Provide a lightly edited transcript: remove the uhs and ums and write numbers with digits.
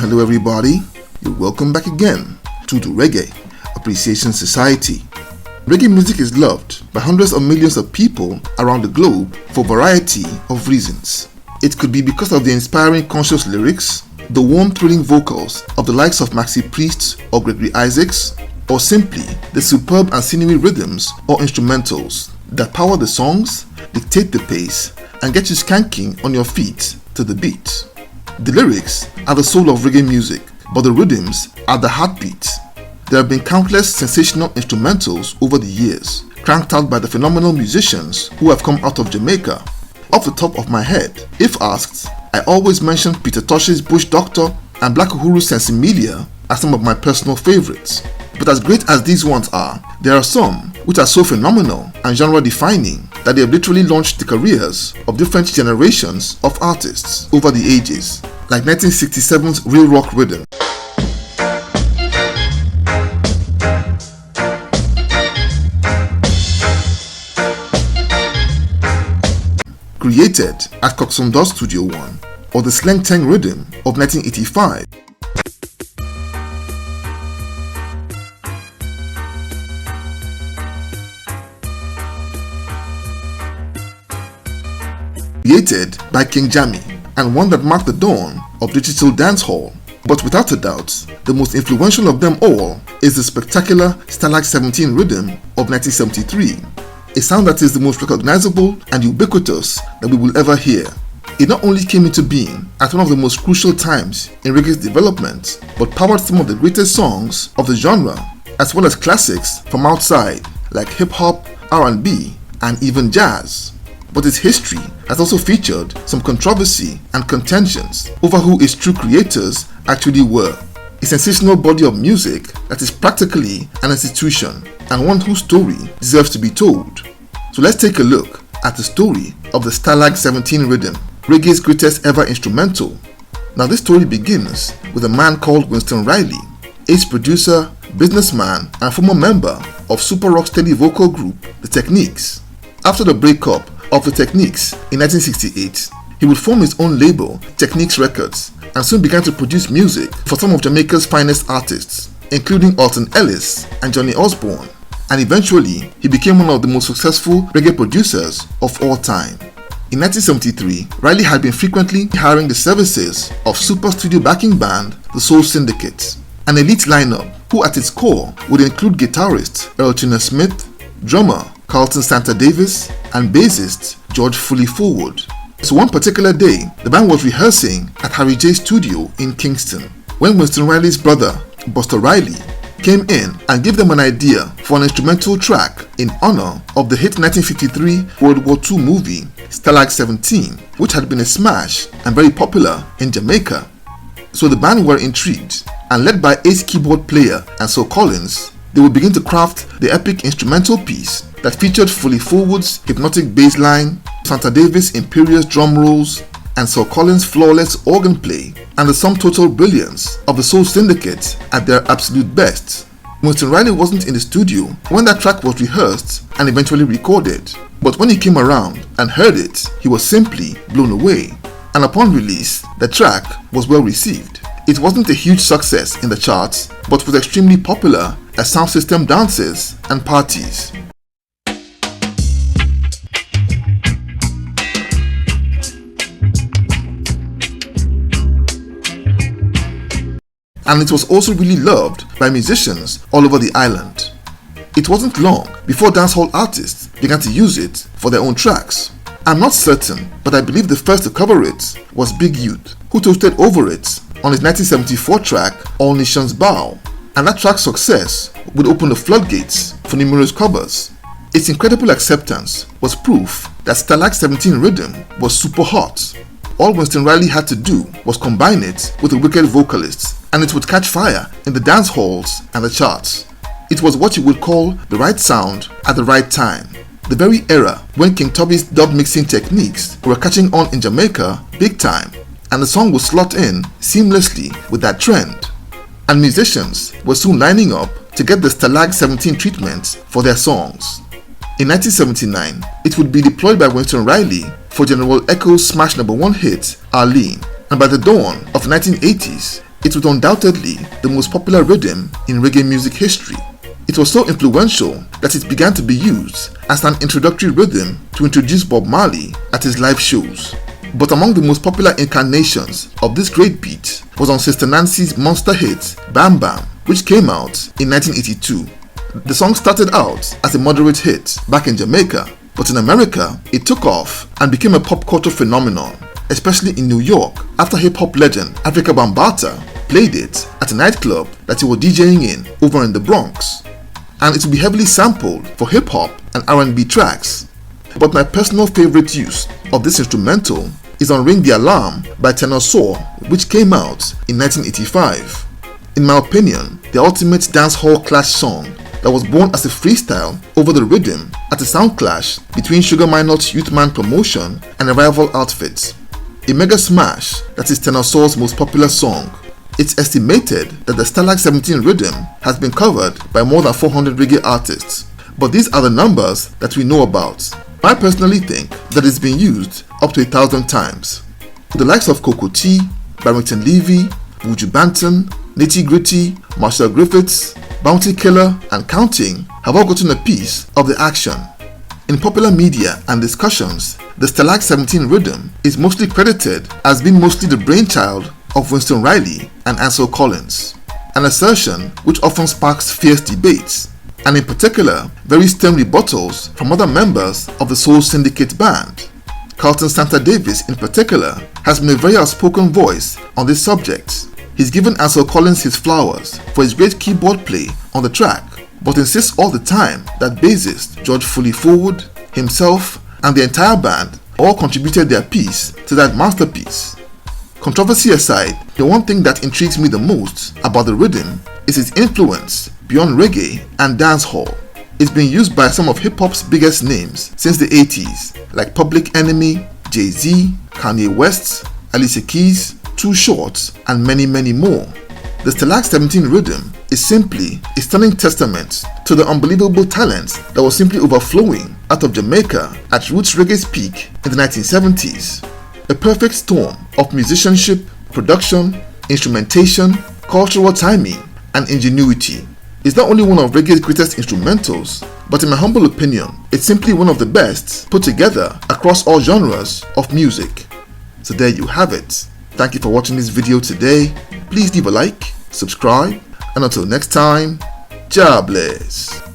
Hello everybody, you're welcome back again to the Reggae Appreciation Society. Reggae music is loved by hundreds of millions of people around the globe for a variety of reasons. It could be because of the inspiring conscious lyrics, the warm thrilling vocals of the likes of Maxi Priest or Gregory Isaacs, or simply the superb and sinewy rhythms or instrumentals that power the songs, dictate the pace, and get you skanking on your feet to the beat. The lyrics are the soul of reggae music, but the rhythms are the heartbeat. There have been countless sensational instrumentals over the years, cranked out by the phenomenal musicians who have come out of Jamaica. Off the top of my head, if asked, I always mention Peter Tosh's Bush Doctor and Black Uhuru's Sensimilia as some of my personal favorites. But as great as these ones are, there are some which are so phenomenal and genre-defining that they have literally launched the careers of different generations of artists over the ages, like 1967's Real Rock Rhythm, created at Coxsone Studio One, or the Sleng Teng Rhythm of 1985. Created by King Jammy, and one that marked the dawn of digital dancehall. But without a doubt, the most influential of them all is the spectacular Stalag 17 rhythm of 1973, a sound that is the most recognizable and ubiquitous that we will ever hear. It not only came into being at one of the most crucial times in reggae's development, but powered some of the greatest songs of the genre, as well as classics from outside like hip-hop, R&B, and even jazz. But its history has also featured some controversy and contentions over who its true creators actually were. A sensational body of music that is practically an institution and one whose story deserves to be told. So let's take a look at the story of the Stalag 17 rhythm, reggae's greatest ever instrumental. Now this story begins with a man called Winston Riley, ace producer, businessman and former member of super rocksteady vocal group The Techniques. After the breakup of The Techniques in 1968, he would form his own label, Techniques Records, and soon began to produce music for some of Jamaica's finest artists, including Alton Ellis and Johnny Osborne, and eventually he became one of the most successful reggae producers of all time. In 1973, Riley had been frequently hiring the services of super studio backing band the Soul Syndicate, an elite lineup who at its core would include guitarist Earl Turner Smith, drummer Carlton Santa Davis, and bassist George Fully Forward. So one particular day, the band was rehearsing at Harry J's studio in Kingston when Winston Riley's brother, Buster Riley, came in and gave them an idea for an instrumental track in honor of the hit 1953 World War II movie Stalag 17, which had been a smash and very popular in Jamaica. So the band were intrigued, and led by ace keyboard player Ansel Collins, they would begin to craft the epic instrumental piece that featured Fully Forward's hypnotic bass line, Santa Davis' imperious drum rolls, and Sir Collins' flawless organ play, and the sum total brilliance of the Soul Syndicate at their absolute best. Winston Riley wasn't in the studio when that track was rehearsed and eventually recorded, but when he came around and heard it, he was simply blown away. And upon release, the track was well received. It wasn't a huge success in the charts, but was extremely popular at sound system dances and parties. And it was also really loved by musicians all over the island. It wasn't long before dancehall artists began to use it for their own tracks. I'm not certain, but I believe the first to cover it was Big Youth, who toasted over it on his 1974 track All Nations Bow, and that track's success would open the floodgates for numerous covers. Its incredible acceptance was proof that Stalag 17 rhythm was super hot. All Winston Riley had to do was combine it with a wicked vocalist, and it would catch fire in the dance halls and the charts. It was what you would call the right sound at the right time, the very era when King Tubby's dub mixing techniques were catching on in Jamaica big time, and the song would slot in seamlessly with that trend. And musicians were soon lining up to get the Stalag 17 treatment for their songs. In 1979, it would be deployed by Winston Riley for General Echo's smash #1 hit, Arlene, and by the dawn of the 1980s, it was undoubtedly the most popular rhythm in reggae music history. It was so influential that it began to be used as an introductory rhythm to introduce Bob Marley at his live shows. But among the most popular incarnations of this great beat was on Sister Nancy's monster hit Bam Bam, which came out in 1982. The song started out as a moderate hit back in Jamaica, but in America it took off and became a pop culture phenomenon, especially in New York after hip-hop legend Afrika Bambaataa played it at a nightclub that he was DJing in over in the Bronx. And it will be heavily sampled for hip-hop and R&B tracks. But my personal favorite use of this instrumental is on Ring the Alarm by Tenor Saw, which came out in 1985. In my opinion, the ultimate dancehall clash song that was born as a freestyle over the rhythm at a sound clash between Sugar Minot's Youthman promotion and a rival outfit. A mega smash that is Tenor Saw's most popular song. It's estimated that the Stalag 17 rhythm has been covered by more than 400 reggae artists, but these are the numbers that we know about. I personally think that it's been used up to 1,000 times. The likes of Coco T, Barrington Levy, Buju Banton, Nitty Gritty, Marshall Griffiths, Bounty Killer, and counting have all gotten a piece of the action. In popular media and discussions, the Stalag 17 rhythm is mostly credited as being mostly the brainchild of Winston Riley and Ansel Collins, an assertion which often sparks fierce debates, and in particular very stern rebuttals from other members of the Soul Syndicate band. Carlton Santa Davis in particular has been a very outspoken voice on this subject. He's given Ansel Collins his flowers for his great keyboard play on the track, but insists all the time that bassist George Foley Forward, himself, and the entire band all contributed their piece to that masterpiece. Controversy aside, the one thing that intrigues me the most about the rhythm is its influence beyond reggae and dancehall. It's been used by some of hip-hop's biggest names since the 80s, like Public Enemy, Jay-Z, Kanye West, Alicia Keys, Too Short, and many more. The Stalag 17 rhythm is simply a stunning testament to the unbelievable talent that was simply overflowing out of Jamaica at roots reggae's peak in the 1970s. A perfect storm of musicianship, production, instrumentation, cultural timing, and ingenuity. It's not only one of reggae's greatest instrumentals, but in my humble opinion, it's simply one of the best put together across all genres of music. So there you have it. Thank you for watching this video today. Please leave a like, subscribe, and until next time, Jah bless.